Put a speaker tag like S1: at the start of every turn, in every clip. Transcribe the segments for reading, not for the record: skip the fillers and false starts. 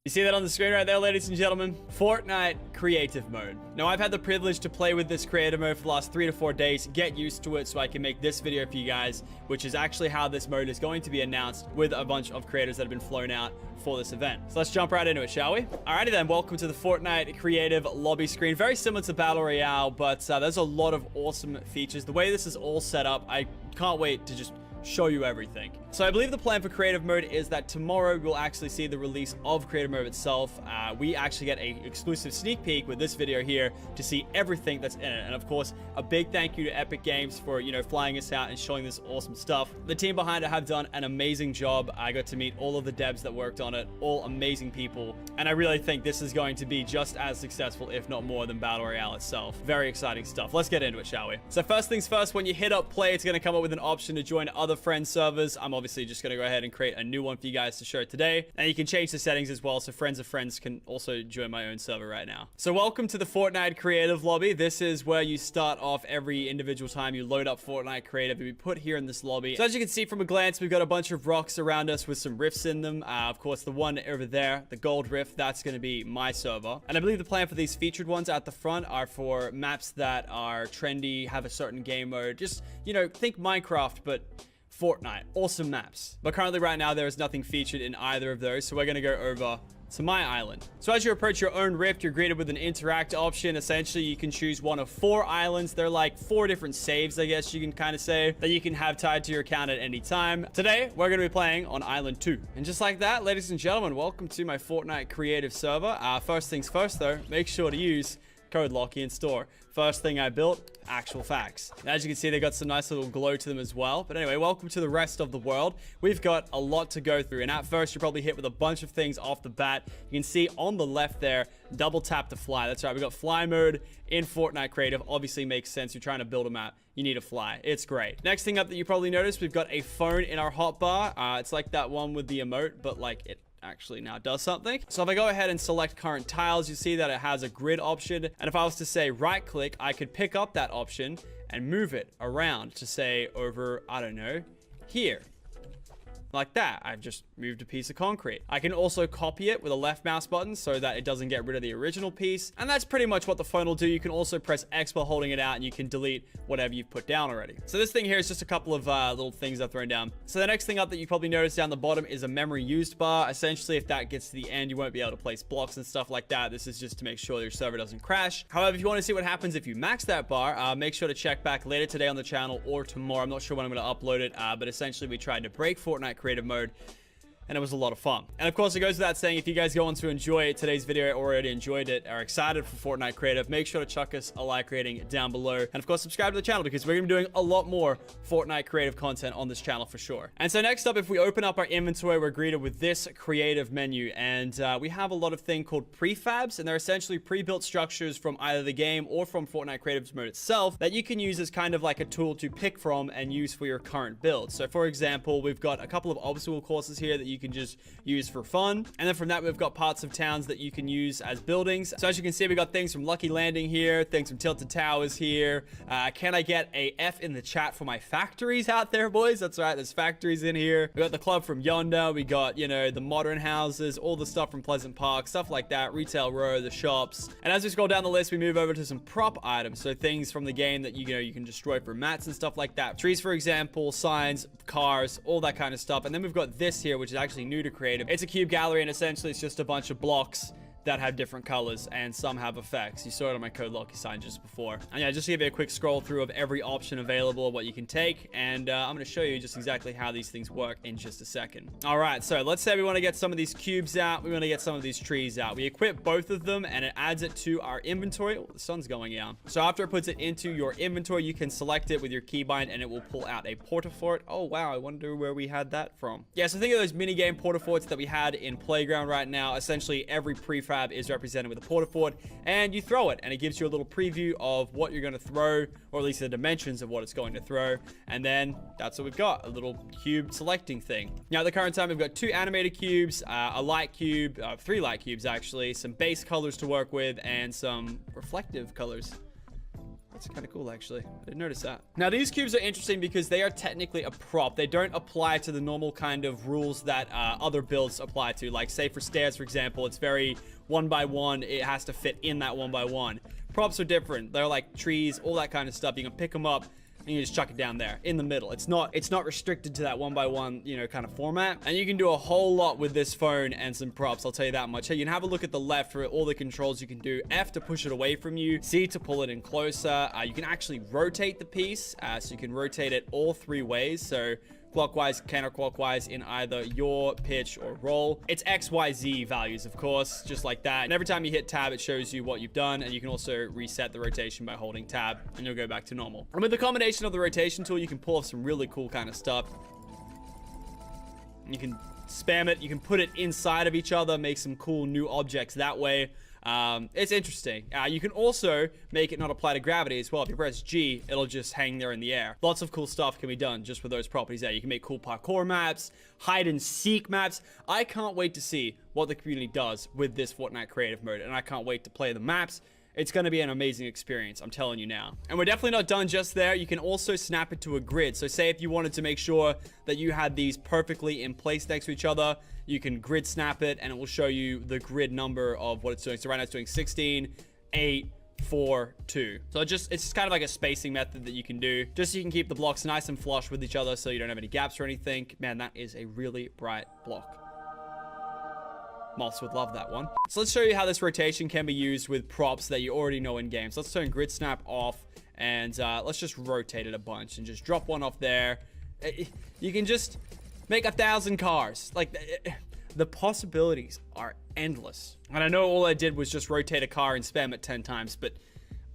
S1: You see that on the screen right there, ladies and gentlemen? Fortnite creative mode. Now, I've had the privilege to play with this creative mode for the last 3 to 4 days, get used to it so I can make this video for you guys, which is actually how this mode is going to be announced with a bunch of creators that have been flown out for this event. So let's jump right into it, shall we? Alrighty then, welcome to the Fortnite creative lobby screen. Very similar to Battle Royale, but there's a lot of awesome features. The way this is all set up, I can't wait to just show you everything. So I believe the plan for creative mode is that tomorrow we'll actually see the release of creative mode itself. We actually get a exclusive sneak peek with this video here to see everything that's in it. And of course, a big thank you to Epic Games for, you know, flying us out and showing this awesome stuff. The team behind it have done an amazing job. I got to meet all of the devs that worked on it, all amazing people. And I really think this is going to be just as successful, if not more, than Battle Royale itself. Very exciting stuff. Let's get into it, shall we? So first things first, when you hit up play, it's going to come up with an option to join other friend servers. I'm obviously just going to go ahead and create a new one for you guys to show today. And you can change the settings as well, so friends of friends can also join my own server right now. So welcome to the Fortnite creative lobby. This is where you start off every individual time you load up Fortnite creative. We put here in this lobby. So as you can see from a glance, we've got a bunch of rocks around us with some rifts in them. Of course, the one over there, the gold rift, that's going to be my server. And I believe the plan for these featured ones at the front are for maps that are trendy, have a certain game mode. Just, you know, think Minecraft, but Fortnite. Awesome maps. But currently right now there is nothing featured in either of those, so we're going to go over to my island. So as you approach your own rift, you're greeted with an interact option. Essentially, you can choose one of 4 islands. They're like 4 different saves, I guess you can kind of say, that you can have tied to your account at any time. Today, we're going to be playing on Island 2. And just like that, ladies and gentlemen, welcome to my Fortnite creative server. First things first, though, make sure to use code Lockie in store. First thing I built, actual facts. As you can see, they got some nice little glow to them as well. But anyway, welcome to the rest of the world. We've got a lot to go through. And at first, you're probably hit with a bunch of things off the bat. You can see on the left there, double tap to fly. That's right, we got fly mode in Fortnite creative. Obviously makes sense. You're trying to build a map, you need to fly. It's great. Next thing up that you probably noticed, we've got a phone in our hotbar. It's like that one with the emote, but like it actually now does something. So if I go ahead and select current tiles, you see that it has a grid option. And if I was to say right click, I could pick up that option and move it around to say over, I don't know, here. Like that. I've just moved a piece of concrete. I can also copy it with a left mouse button so that it doesn't get rid of the original piece. And that's pretty much what the phone will do. You can also press X while holding it out and you can delete whatever you've put down already. So this thing here is just a couple of little things I've thrown down. So the next thing up that you probably noticed down the bottom is a memory used bar. Essentially, if that gets to the end, you won't be able to place blocks and stuff like that. This is just to make sure your server doesn't crash. However, if you want to see what happens if you max that bar, make sure to check back later today on the channel or tomorrow. I'm not sure when I'm going to upload it, but essentially we tried to break Fortnite creative mode, and it was a lot of fun. And of course, it goes without saying, if you guys go on to enjoy today's video, or already enjoyed it, are excited for Fortnite creative, make sure to chuck us a like rating down below. And of course, subscribe to the channel because we're gonna be doing a lot more Fortnite creative content on this channel for sure. And so next up, if we open up our inventory, we're greeted with this creative menu. And we have a lot of things called prefabs, and they're essentially pre-built structures from either the game or from Fortnite creative mode itself that you can use as kind of like a tool to pick from and use for your current build. So for example, we've got a couple of obstacle courses here that you you can just use for fun. And then from that, we've got parts of towns that you can use as buildings. So as you can see, we got things from Lucky Landing here, things from Tilted Towers here. Can I get a F in the chat for my factories out there, boys? That's right, there's factories in here. We got the club from yonder. We got, you know, the modern houses, all the stuff from Pleasant Park, stuff like that, retail row, the shops. And as we scroll down the list, we move over to some prop items. So things from the game that, you know, you can destroy for mats and stuff like that. Trees, for example, signs, cars, all that kind of stuff. And then we've got this here, which is actually new to creative. It's a cube gallery, and essentially it's just a bunch of blocks that have different colors, and some have effects. You saw it on my code Loki sign just before. And yeah, just to give you a quick scroll through of every option available, what you can take, and I'm going to show you just exactly how these things work in just a second. All right, so let's say we want to get some of these cubes out, we want to get some of these trees out. We equip both of them, and it adds it to our inventory. Oh, the sun's going down. So after it puts it into your inventory, you can select it with your keybind, and it will pull out a portafort. Oh wow, I wonder where we had that from. Yeah, so think of those mini game portaforts that we had in Playground right now. Essentially, every prefab is represented with a portafort, and you throw it, and it gives you a little preview of what you're going to throw, or at least the dimensions of what it's going to throw. And then that's what we've got, a little cube selecting thing. Now at the current time, we've got 2 animated cubes, a light cube, 3 light cubes actually, some base colors to work with, and some reflective colors. That's kind of cool, actually. I didn't notice that. Now, these cubes are interesting because they are technically a prop. They don't apply to the normal kind of rules that other builds apply to. Like, say, for stairs, for example, it's very 1x1. It has to fit in that 1x1. Props are different. They're like trees, all that kind of stuff. You can pick them up, and you just chuck it down there in the middle. It's not restricted to that 1x1, you know, kind of format. And you can do a whole lot with this phone and some props, I'll tell you that much. Hey, you can have a look at the left for all the controls you can do. F to push it away from you, C to pull it in closer. You can actually rotate the piece, so you can rotate it all 3 ways. So clockwise, counterclockwise in either your pitch or roll. It's XYZ values, of course, just like that. And every time you hit tab, it shows you what you've done. And you can also reset the rotation by holding tab, and you'll go back to normal. And with the combination of the rotation tool, you can pull off some really cool kind of stuff. You can spam it. You can put it inside of each other, make some cool new objects that way. It's interesting. You can also make it not apply to gravity as well. If you press G, it'll just hang there in the air. Lots of cool stuff can be done just with those properties there. You can make cool parkour maps, hide and seek maps. I can't wait to see what the community does with this Fortnite creative mode, and I can't wait to play the maps. It's going to be an amazing experience, I'm telling you now. And we're definitely not done just there. You can also snap it to a grid. So say if you wanted to make sure that you had these perfectly in place next to each other, you can grid snap it, and it will show you the grid number of what it's doing. So right now it's doing 16, 8, 4, 2. So it's just kind of like a spacing method that you can do, just so you can keep the blocks nice and flush with each other so you don't have any gaps or anything. Man, that is a really bright block. Moths would love that one. So let's show you how this rotation can be used with props that you already know in games. Let's turn grid snap off, and let's just rotate it a bunch and just drop one off there. You can just make 1,000 cars. Like, the possibilities are endless. And I know all I did was just rotate a car and spam it 10 times, but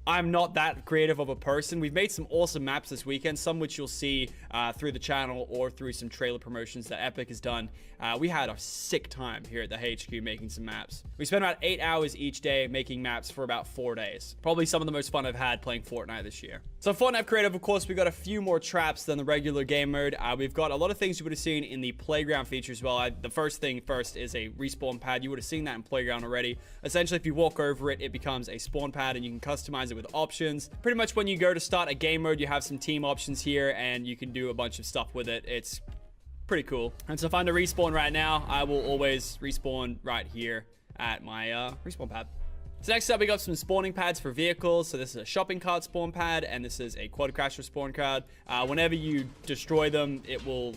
S1: I'm not that creative of a person. We've made some awesome maps this weekend, some which you'll see through the channel or through some trailer promotions that Epic has done. We had a sick time here at the HQ making some maps. We spent about 8 hours each day making maps for about 4 days. Probably some of the most fun I've had playing Fortnite this year. So Fortnite Creative, of course, we got a few more traps than the regular game mode. We've got a lot of things you would have seen in the Playground feature as well. The first thing first is a respawn pad. You would have seen that in Playground already. Essentially, if you walk over it, it becomes a spawn pad, and you can customize it with options. Pretty much when you go to start a game mode, you have some team options here, and you can do a bunch of stuff with it. It's pretty cool. And so if I'm to respawn right now, I will always respawn right here at my respawn pad. So next up, we got some spawning pads for vehicles. So this is a shopping cart spawn pad, and this is a quad crasher spawn card. Whenever you destroy them, it will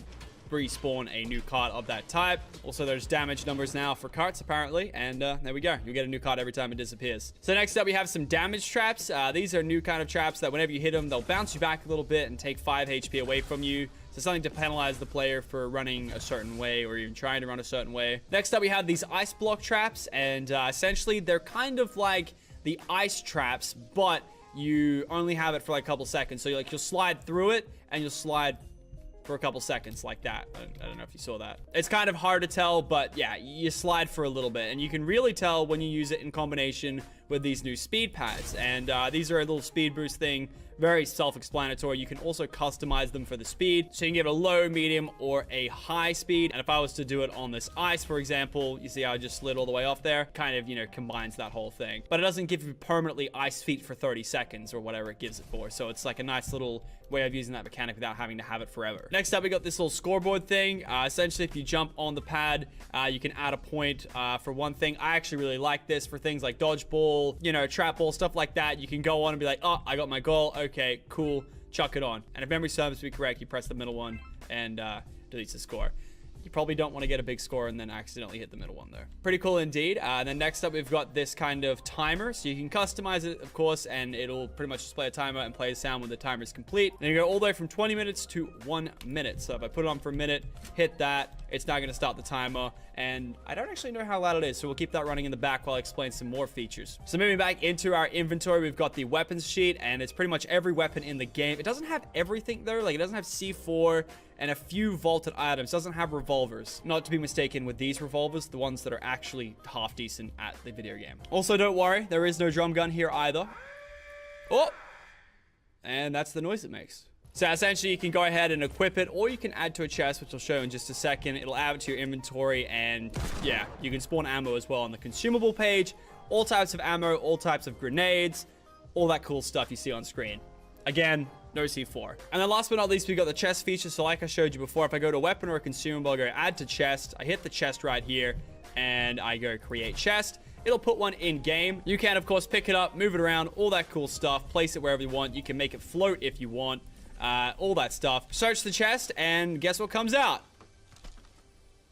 S1: respawn a new cart of that type. Also, there's damage numbers now for carts apparently, and there we go. You'll get a new cart every time it disappears. So next up, we have some damage traps. These are new kind of traps that whenever you hit them, they'll bounce you back a little bit and take 5 HP away from you. So something to penalize the player for running a certain way or even trying to run a certain way. Next up, we have these ice block traps, and essentially they're kind of like the ice traps, but you only have it for like a couple seconds. So you'll slide through it, and you'll slide for a couple seconds like that. I don't know if you saw that. It's kind of hard to tell, but yeah, you slide for a little bit, and you can really tell when you use it in combination with these new speed pads. And these are a little speed boost thing. Very self-explanatory. You can also customize them for the speed. So you can give it a low, medium, or a high speed. And if I was to do it on this ice, for example, you see how I just slid all the way off there? Kind of, you know, combines that whole thing. But it doesn't give you permanently ice feet for 30 seconds or whatever it gives it for. So it's like a nice little way of using that mechanic without having to have it forever. Next up, we got this little scoreboard thing. Essentially, if you jump on the pad, you can add a point for one thing. I actually really like this for things like dodgeball, you know, trap ball, stuff like that. You can go on and be like, oh, I got my goal. Okay, cool. Chuck it on. And if memory serves me correct, you press the middle one and deletes the score. You probably don't want to get a big score and then accidentally hit the middle one there. Pretty cool indeed. And then next up, we've got this kind of timer. So you can customize it, of course, and it'll pretty much display a timer and play a sound when the timer is complete. And you go all the way from 20 minutes to 1 minute. So if I put it on for a minute, hit that, it's now going to start the timer. And I don't actually know how loud it is, so we'll keep that running in the back while I explain some more features. So moving back into our inventory, we've got the weapons sheet, and it's pretty much every weapon in the game. It doesn't have everything though. Like, it doesn't have C4 and a few vaulted items. It doesn't have revolvers. Not to be mistaken with these revolvers, the ones that are actually half decent at the video game. Also, don't worry, there is no drum gun here either. Oh! And that's the noise it makes. So essentially, you can go ahead and equip it, or you can add to a chest, which I'll show in just a second. It'll add it to your inventory, and yeah, you can spawn ammo as well on the consumable page. All types of ammo, all types of grenades, all that cool stuff you see on screen. Again, no C4. And then last but not least, we got the chest feature. So like I showed you before, if I go to weapon or a consumable, I go add to chest. I hit the chest right here, and I go create chest. It'll put one in game. You can, of course, pick it up, move it around, all that cool stuff. Place it wherever you want. You can make it float if you want. All that stuff. Search the chest, and guess what comes out?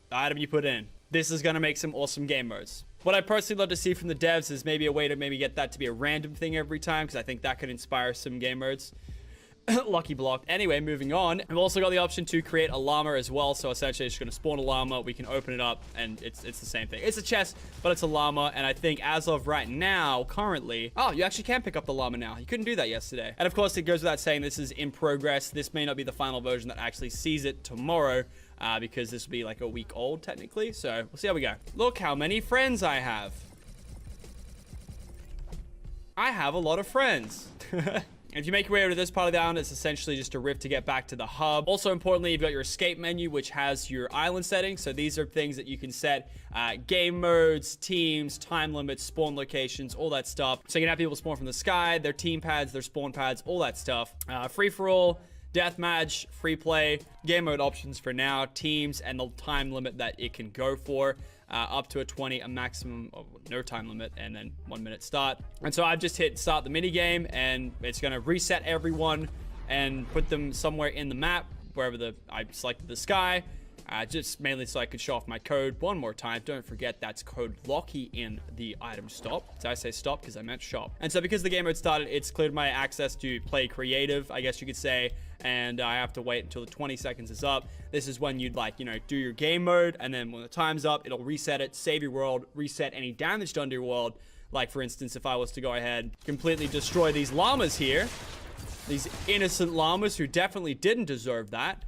S1: The item you put in. This is going to make some awesome game modes. What I personally love to see from the devs is maybe a way to maybe get that to be a random thing every time, because I think that could inspire some game modes. Lucky block. Anyway, moving on. We've also got the option to create a llama as well. So essentially, it's just going to spawn a llama. We can open it up, and it's the same thing. It's a chest, but it's a llama. And I think as of right now, currently... Oh, you actually can pick up the llama now. You couldn't do that yesterday. And of course, it goes without saying this is in progress. This may not be the final version that actually sees it tomorrow, because this will be like a week old, technically. So we'll see how we go. Look how many friends I have. I have a lot of friends. If you make your way over to this part of the island, it's essentially just a rift to get back to the hub. Also, importantly, you've got your escape menu, which has your island settings. So these are things that you can set game modes, teams, time limits, spawn locations, all that stuff. So you can have people spawn from the sky, their team pads, their spawn pads, all that stuff. Free-for-all, deathmatch, free play, game mode options for now, teams, and the time limit that it can go for. Up to a 20, a maximum of no time limit, and then 1 minute start. And so I've just hit start the mini game, and it's going to reset everyone and put them somewhere in the map, wherever I selected the sky, just mainly so I could show off my code one more time. Don't forget that's code Lockie in the item stop. Did I say stop? Because I meant shop. And so because the game mode started, it's cleared my access to play creative, I guess you could say, and I have to wait until the 20 seconds is up. This is when you'd, like, you know, do your game mode, and then when the time's up, it'll reset it, save your world, reset any damage done to your world. Like, for instance, if I was to go ahead, completely destroy these llamas here, these innocent llamas who definitely didn't deserve that,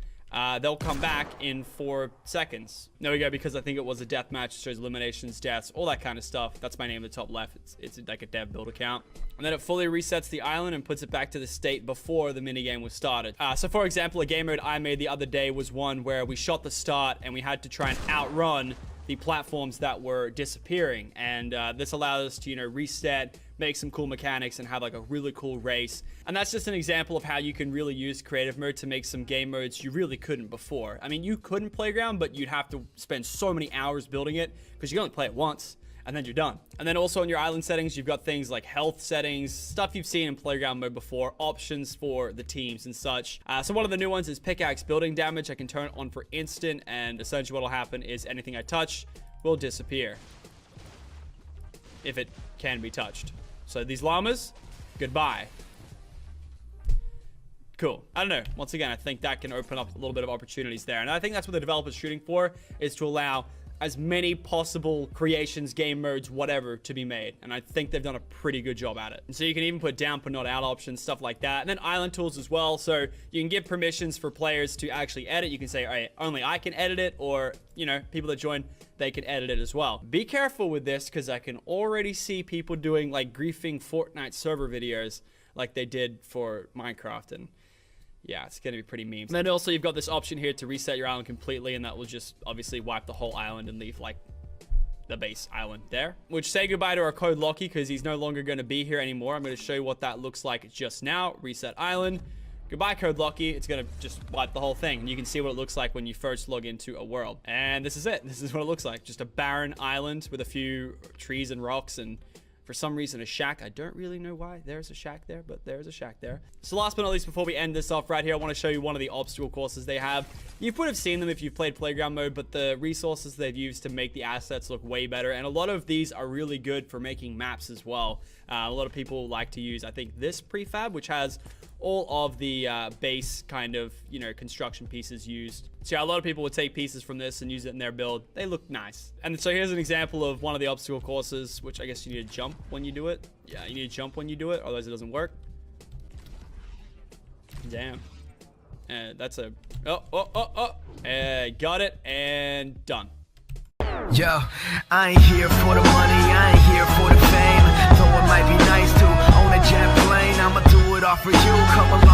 S1: they'll come back in 4 seconds. There we go, because I think it was a death match. It shows eliminations, deaths, all that kind of stuff. That's my name at the top left. It's like a dev build account. And then it fully resets the island and puts it back to the state before the minigame was started. So for example, a game mode I made the other day was one where we shot the start and we had to try and outrun the platforms that were disappearing. And this allowed us to, you know, reset, make some cool mechanics, and have like a really cool race. And that's just an example of how you can really use creative mode to make some game modes you really couldn't before. I mean, you couldn't Playground, but you'd have to spend so many hours building it because you can only play it once and then you're done. And then also in your island settings, you've got things like health settings, stuff you've seen in Playground mode before, options for the teams and such. So one of the new ones is pickaxe building damage. I can turn it on for instant, and essentially what will happen is anything I touch will disappear if it can be touched. So these llamas, goodbye. Cool. I don't know. Once again, I think that can open up a little bit of opportunities there. And I think that's what the developer's shooting for, is to allow as many possible creations, game modes, whatever, to be made. And I think they've done a pretty good job at it. And so you can even put down, but not out options, stuff like that. And then island tools as well. So you can give permissions for players to actually edit. You can say, all right, only I can edit it, or, you know, people that join, they can edit it as well. Be careful with this, because I can already see people doing like griefing Fortnite server videos like they did for Minecraft, and yeah, it's gonna be pretty memes. And then also you've got this option here to reset your island completely, and that will just obviously wipe the whole island and leave like the base island there. Which, say goodbye to our code Locky, because he's no longer going to be here anymore. I'm going to show you what that looks like just now. Reset island. Goodbye, code Locky. It's going to just wipe the whole thing. And you can see what it looks like when you first log into a world. And this is it. This is what it looks like. Just a barren island with a few trees and rocks, and for some reason a shack. I don't really know why there's a shack there, but there's a shack there. So last but not least, before we end this off right here, I want to show you one of the obstacle courses they have. You would have seen them if you've played playground mode, but the resources they've used to make the assets look way better, and a lot of these are really good for making maps as well. A lot of people like to use, I think, this prefab, which has all of the base kind of, you know, construction pieces used. So yeah, a lot of people would take pieces from this and use it in their build. They look nice. And so here's an example of one of the obstacle courses, which I guess you need to jump when you do it. Yeah, you need to jump when you do it, otherwise it doesn't work. Damn. And that's a... got it, and done.
S2: Yo, I ain't here for the money, I ain't here for the fame. Though it might be nice to own a jet plane, I'ma do it all for you. Come